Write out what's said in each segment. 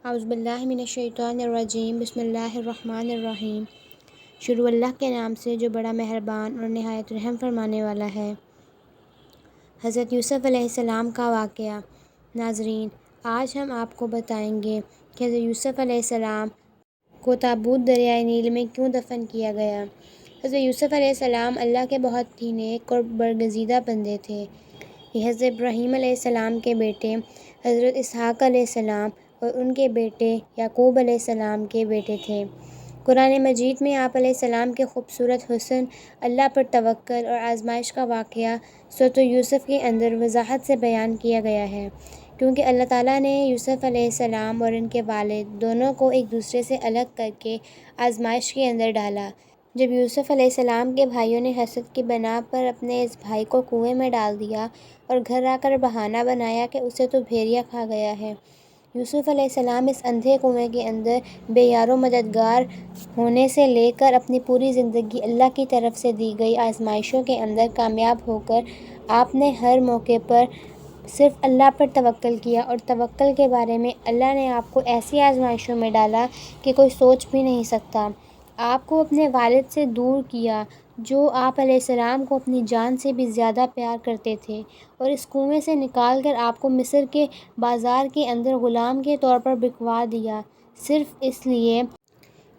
اعوذ باللہ من الشیطان الرجیم، بسم اللہ الرحمن الرحیم۔ شروع اللہ کے نام سے جو بڑا مہربان اور نہایت رحم فرمانے والا ہے۔ حضرت یوسف علیہ السلام کا واقعہ۔ ناظرین، آج ہم آپ کو بتائیں گے کہ حضرت یوسف علیہ السلام کو تابوت دریائے نیل میں کیوں دفن کیا گیا۔ حضرت یوسف علیہ السلام اللہ کے بہت ہی نیک اور برگزیدہ بندے تھے۔ یہ حضرت ابراہیم علیہ السلام کے بیٹے حضرت اسحاق علیہ السلام اور ان کے بیٹے یعقوب علیہ السلام کے بیٹے تھے۔ قرآن مجید میں آپ علیہ السلام کے خوبصورت حسن، اللہ پر توکل اور آزمائش کا واقعہ سورۃ یوسف کے اندر وضاحت سے بیان کیا گیا ہے، کیونکہ اللہ تعالیٰ نے یوسف علیہ السلام اور ان کے والد دونوں کو ایک دوسرے سے الگ کر کے آزمائش کے اندر ڈالا۔ جب یوسف علیہ السلام کے بھائیوں نے حسد کی بنا پر اپنے اس بھائی کو کنویں میں ڈال دیا اور گھر آ کر بہانہ بنایا کہ اسے تو بھیڑیا کھا گیا ہے، یوسف علیہ السلام اس اندھے کنویں کے اندر بے یار و مددگار ہونے سے لے کر اپنی پوری زندگی اللہ کی طرف سے دی گئی آزمائشوں کے اندر کامیاب ہو کر آپ نے ہر موقع پر صرف اللہ پر توکل کیا، اور توکل کے بارے میں اللہ نے آپ کو ایسی آزمائشوں میں ڈالا کہ کوئی سوچ بھی نہیں سکتا۔ آپ کو اپنے والد سے دور کیا جو آپ علیہ السلام کو اپنی جان سے بھی زیادہ پیار کرتے تھے، اور اس کنویں سے نکال کر آپ کو مصر کے بازار کے اندر غلام کے طور پر بکوا دیا، صرف اس لیے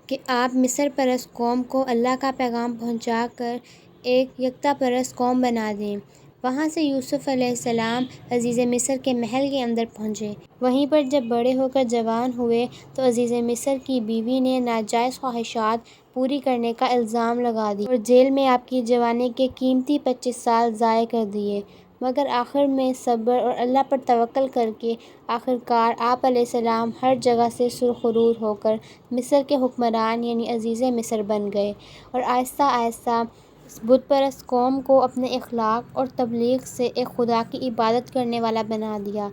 کہ آپ مصر پرست قوم کو اللہ کا پیغام پہنچا کر ایک یکتا پرست قوم بنا دیں۔ وہاں سے یوسف علیہ السلام عزیز مصر کے محل کے اندر پہنچے۔ وہیں پر جب بڑے ہو کر جوان ہوئے تو عزیز مصر کی بیوی نے ناجائز خواہشات پوری کرنے کا الزام لگا دیا اور جیل میں آپ کی جوانی کے قیمتی 25 سال ضائع کر دیے، مگر آخر میں صبر اور اللہ پر توکل کر کے آخرکار آپ علیہ السلام ہر جگہ سے سرخرور ہو کر مصر کے حکمران یعنی عزیز مصر بن گئے، اور آہستہ آہستہ بت پرست قوم کو اپنے اخلاق اور تبلیغ سے ایک خدا کی عبادت کرنے والا بنا دیا۔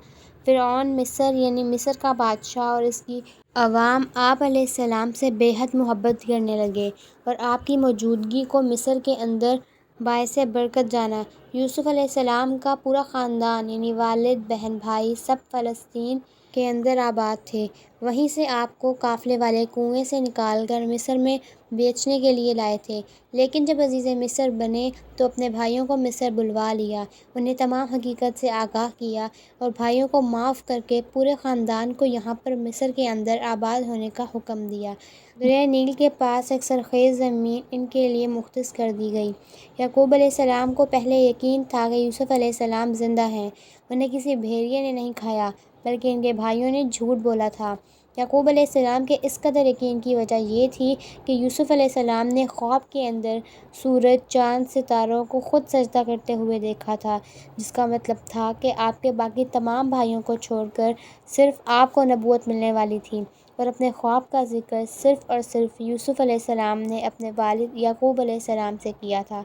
فرعون مصر یعنی مصر کا بادشاہ اور اس کی عوام آپ علیہ السلام سے بے حد محبت کرنے لگے، اور آپ کی موجودگی کو مصر کے اندر باعث برکت جانا۔ یوسف علیہ السلام کا پورا خاندان یعنی والد، بہن، بھائی سب فلسطین کے اندر آباد تھے۔ وہیں سے آپ کو قافلے والے کنویں سے نکال کر مصر میں بیچنے کے لیے لائے تھے، لیکن جب عزیز مصر بنے تو اپنے بھائیوں کو مصر بلوا لیا، انہیں تمام حقیقت سے آگاہ کیا اور بھائیوں کو معاف کر کے پورے خاندان کو یہاں پر مصر کے اندر آباد ہونے کا حکم دیا۔ دریائے نیل کے پاس ایک سرخیز زمین ان کے لیے مختص کر دی گئی۔ یعقوب علیہ السلام کو پہلے یقین تھا کہ یوسف علیہ السلام زندہ ہیں، انہیں کسی بھیڑیے نے نہیں کھایا بلکہ ان کے بھائیوں نے جھوٹ بولا تھا۔ یعقوب علیہ السلام کے اس قدر یقین کی وجہ یہ تھی کہ یوسف علیہ السلام نے خواب کے اندر سورج، چاند، ستاروں کو خود سجدہ کرتے ہوئے دیکھا تھا، جس کا مطلب تھا کہ آپ کے باقی تمام بھائیوں کو چھوڑ کر صرف آپ کو نبوت ملنے والی تھی، اور اپنے خواب کا ذکر صرف اور صرف یوسف علیہ السلام نے اپنے والد یعقوب علیہ السلام سے کیا تھا،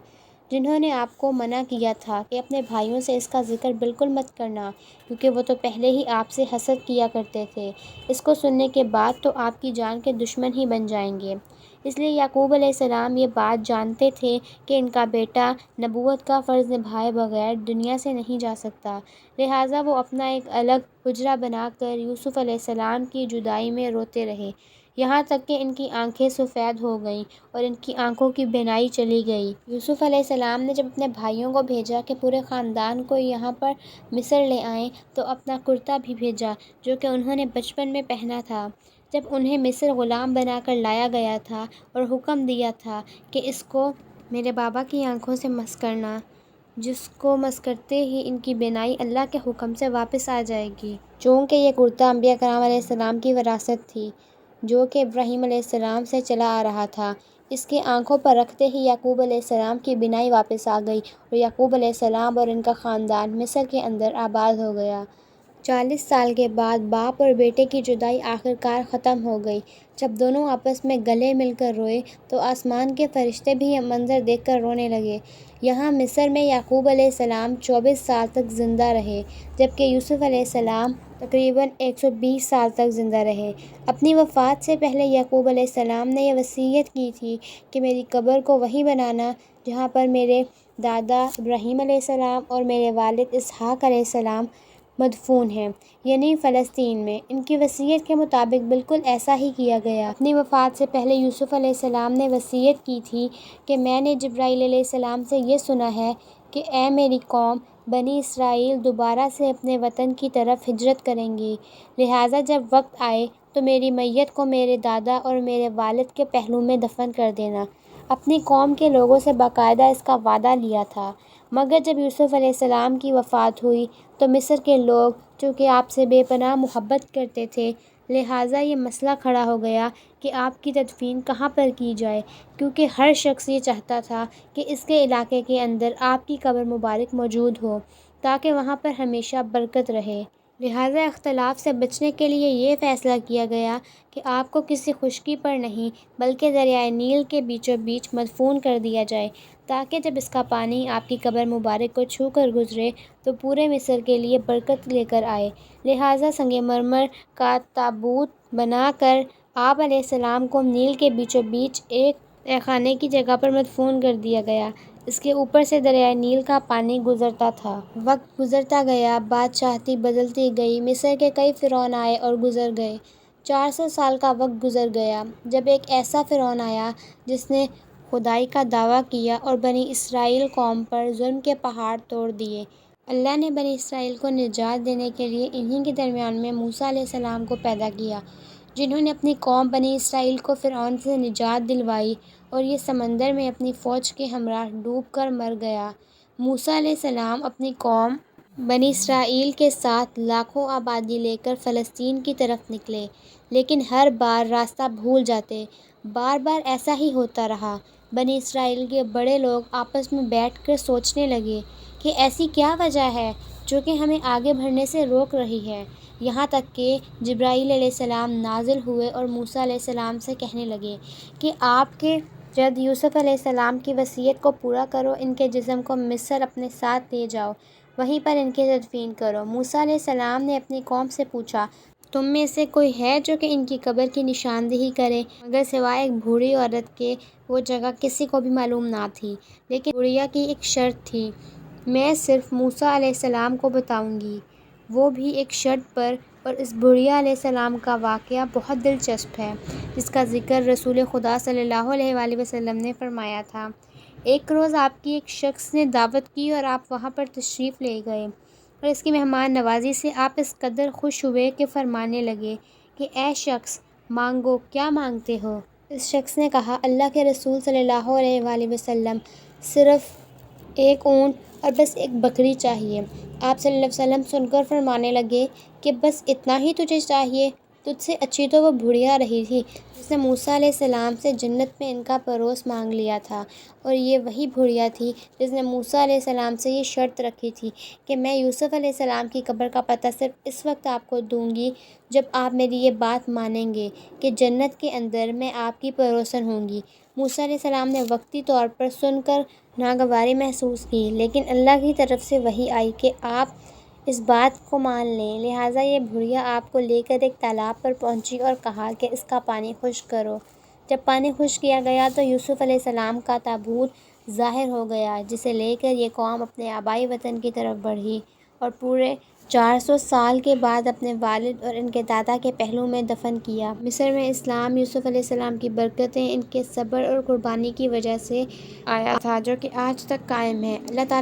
جنہوں نے آپ کو منع کیا تھا کہ اپنے بھائیوں سے اس کا ذکر بالکل مت کرنا، کیونکہ وہ تو پہلے ہی آپ سے حسد کیا کرتے تھے، اس کو سننے کے بعد تو آپ کی جان کے دشمن ہی بن جائیں گے۔ اس لیے یعقوب علیہ السلام یہ بات جانتے تھے کہ ان کا بیٹا نبوت کا فرض نبھائے بغیر دنیا سے نہیں جا سکتا، لہٰذا وہ اپنا ایک الگ حجرہ بنا کر یوسف علیہ السلام کی جدائی میں روتے رہے، یہاں تک کہ ان کی آنکھیں سفید ہو گئیں اور ان کی آنکھوں کی بینائی چلی گئی۔ یوسف علیہ السلام نے جب اپنے بھائیوں کو بھیجا کہ پورے خاندان کو یہاں پر مصر لے آئیں تو اپنا کرتا بھی بھیجا جو کہ انہوں نے بچپن میں پہنا تھا جب انہیں مصر غلام بنا کر لایا گیا تھا، اور حکم دیا تھا کہ اس کو میرے بابا کی آنکھوں سے مس کرنا، جس کو مس کرتے ہی ان کی بینائی اللہ کے حکم سے واپس آ جائے گی۔ چونکہ یہ کرتا انبیاء کرام علیہ السلام کی وراثت تھی جو کہ ابراہیم علیہ السلام سے چلا آ رہا تھا، اس کے آنکھوں پر رکھتے ہی یعقوب علیہ السلام کی بینائی واپس آ گئی اور یعقوب علیہ السلام اور ان کا خاندان مصر کے اندر آباد ہو گیا۔ 40 سال کے بعد باپ اور بیٹے کی جدائی آخرکار ختم ہو گئی۔ جب دونوں آپس میں گلے مل کر روئے تو آسمان کے فرشتے بھی یہ منظر دیکھ کر رونے لگے۔ یہاں مصر میں یعقوب علیہ السلام 24 سال تک زندہ رہے، جبکہ یوسف علیہ السلام تقریباً 120 سال تک زندہ رہے۔ اپنی وفات سے پہلے یعقوب علیہ السلام نے یہ وصیت کی تھی کہ میری قبر کو وہیں بنانا جہاں پر میرے دادا ابراہیم علیہ السلام اور میرے والد اسحاق علیہ السلام مدفون ہیں، یعنی فلسطین میں۔ ان کی وصیت کے مطابق بالکل ایسا ہی کیا گیا۔ اپنی وفات سے پہلے یوسف علیہ السلام نے وصیت کی تھی کہ میں نے جبرائیل علیہ السلام سے یہ سنا ہے کہ اے میری قوم، بنی اسرائیل دوبارہ سے اپنے وطن کی طرف ہجرت کریں گی، لہٰذا جب وقت آئے تو میری میت کو میرے دادا اور میرے والد کے پہلو میں دفن کر دینا۔ اپنی قوم کے لوگوں سے باقاعدہ اس کا وعدہ لیا تھا، مگر جب یوسف علیہ السلام کی وفات ہوئی تو مصر کے لوگ چونکہ آپ سے بے پناہ محبت کرتے تھے، لہٰذا یہ مسئلہ کھڑا ہو گیا کہ آپ کی تدفین کہاں پر کی جائے، کیونکہ ہر شخص یہ چاہتا تھا کہ اس کے علاقے کے اندر آپ کی قبر مبارک موجود ہو تاکہ وہاں پر ہمیشہ برکت رہے۔ لہٰذا اختلاف سے بچنے کے لیے یہ فیصلہ کیا گیا کہ آپ کو کسی خشکی پر نہیں بلکہ دریائے نیل کے بیچوں بیچ مدفون کر دیا جائے، تاکہ جب اس کا پانی آپ کی قبر مبارک کو چھو کر گزرے تو پورے مصر کے لیے برکت لے کر آئے۔ لہٰذا سنگ مرمر کا تابوت بنا کر آپ علیہ السلام کو نیل کے بیچوں بیچ ایک تہہ خانے کی جگہ پر مدفون کر دیا گیا۔ اس کے اوپر سے دریائے نیل کا پانی گزرتا تھا۔ وقت گزرتا گیا، بادشاہتی بدلتی گئی، مصر کے کئی فرعون آئے اور گزر گئے۔ 400 سال کا وقت گزر گیا جب ایک ایسا فرعون آیا جس نے خدائی کا دعویٰ کیا اور بنی اسرائیل قوم پر ظلم کے پہاڑ توڑ دیے۔ اللہ نے بنی اسرائیل کو نجات دینے کے لیے انہی کے درمیان میں موسیٰ علیہ السلام کو پیدا کیا، جنہوں نے اپنی قوم بنی اسرائیل کو فرعون سے نجات دلوائی اور یہ سمندر میں اپنی فوج کے ہمراہ ڈوب کر مر گیا۔ موسیٰ علیہ السلام اپنی قوم بنی اسرائیل کے ساتھ لاکھوں آبادی لے کر فلسطین کی طرف نکلے، لیکن ہر بار راستہ بھول جاتے۔ بار بار ایسا ہی ہوتا رہا۔ بنی اسرائیل کے بڑے لوگ آپس میں بیٹھ کر سوچنے لگے کہ ایسی کیا وجہ ہے جو کہ ہمیں آگے بڑھنے سے روک رہی ہے، یہاں تک کہ جبرائیل علیہ السلام نازل ہوئے اور موسیٰ علیہ السلام سے کہنے لگے کہ آپ کے جد یوسف علیہ السلام کی وصیت کو پورا کرو، ان کے جسم کو مصر اپنے ساتھ لے جاؤ، وہیں پر ان کی تدفین کرو۔ موسیٰ علیہ السلام نے اپنی قوم سے پوچھا، تم میں سے کوئی ہے جو کہ ان کی قبر کی نشاندہی کرے؟ مگر سوائے ایک بوڑھی عورت کے وہ جگہ کسی کو بھی معلوم نہ تھی، لیکن بڑھیا کی ایک شرط تھی، میں صرف موسیٰ علیہ السلام کو بتاؤں گی، وہ بھی ایک شرط پر۔ اور اس بڑھیا علیہ السلام کا واقعہ بہت دلچسپ ہے، جس کا ذکر رسول خدا صلی اللہ علیہ وآلہ وسلم نے فرمایا تھا۔ ایک روز آپ کی ایک شخص نے دعوت کی اور آپ وہاں پر تشریف لے گئے، اور اس کی مہمان نوازی سے آپ اس قدر خوش ہوئے کہ فرمانے لگے کہ اے شخص، مانگو، کیا مانگتے ہو؟ اس شخص نے کہا، اللہ کے رسول صلی اللہ علیہ وآلہ وسلم، صرف ایک اونٹ اور بس ایک بکری چاہیے۔ آپ صلی اللہ علیہ وسلم سن کر فرمانے لگے کہ بس اتنا ہی تجھے چاہیے؟ تجھ سے اچھی تو وہ بڑھیا رہی تھی جس نے موسیٰ علیہ السلام سے جنت میں ان کا پڑوس مانگ لیا تھا، اور یہ وہی بڑھیا تھی جس نے موسیٰ علیہ السلام سے یہ شرط رکھی تھی کہ میں یوسف علیہ السلام کی قبر کا پتہ صرف اس وقت آپ کو دوں گی جب آپ میری یہ بات مانیں گے کہ جنت کے اندر میں آپ کی پڑوسن ہوں گی۔ موسیٰ علیہ السلام نے وقتی طور پر سن کر ناگواری محسوس کی، لیکن اللہ کی طرف سے وحی آئی کہ آپ اس بات کو مان لیں۔ لہٰذا یہ بڑھیا آپ کو لے کر ایک تالاب پر پہنچی اور کہا کہ اس کا پانی خشک کرو۔ جب پانی خشک کیا گیا تو یوسف علیہ السلام کا تابوت ظاہر ہو گیا، جسے لے کر یہ قوم اپنے آبائی وطن کی طرف بڑھی اور پورے 400 سال کے بعد اپنے والد اور ان کے دادا کے پہلو میں دفن کیا۔ مصر میں اسلام یوسف علیہ السلام کی برکتیں ان کے صبر اور قربانی کی وجہ سے آیا تھا، جو کہ آج تک قائم ہے۔ اللہ تعالیٰ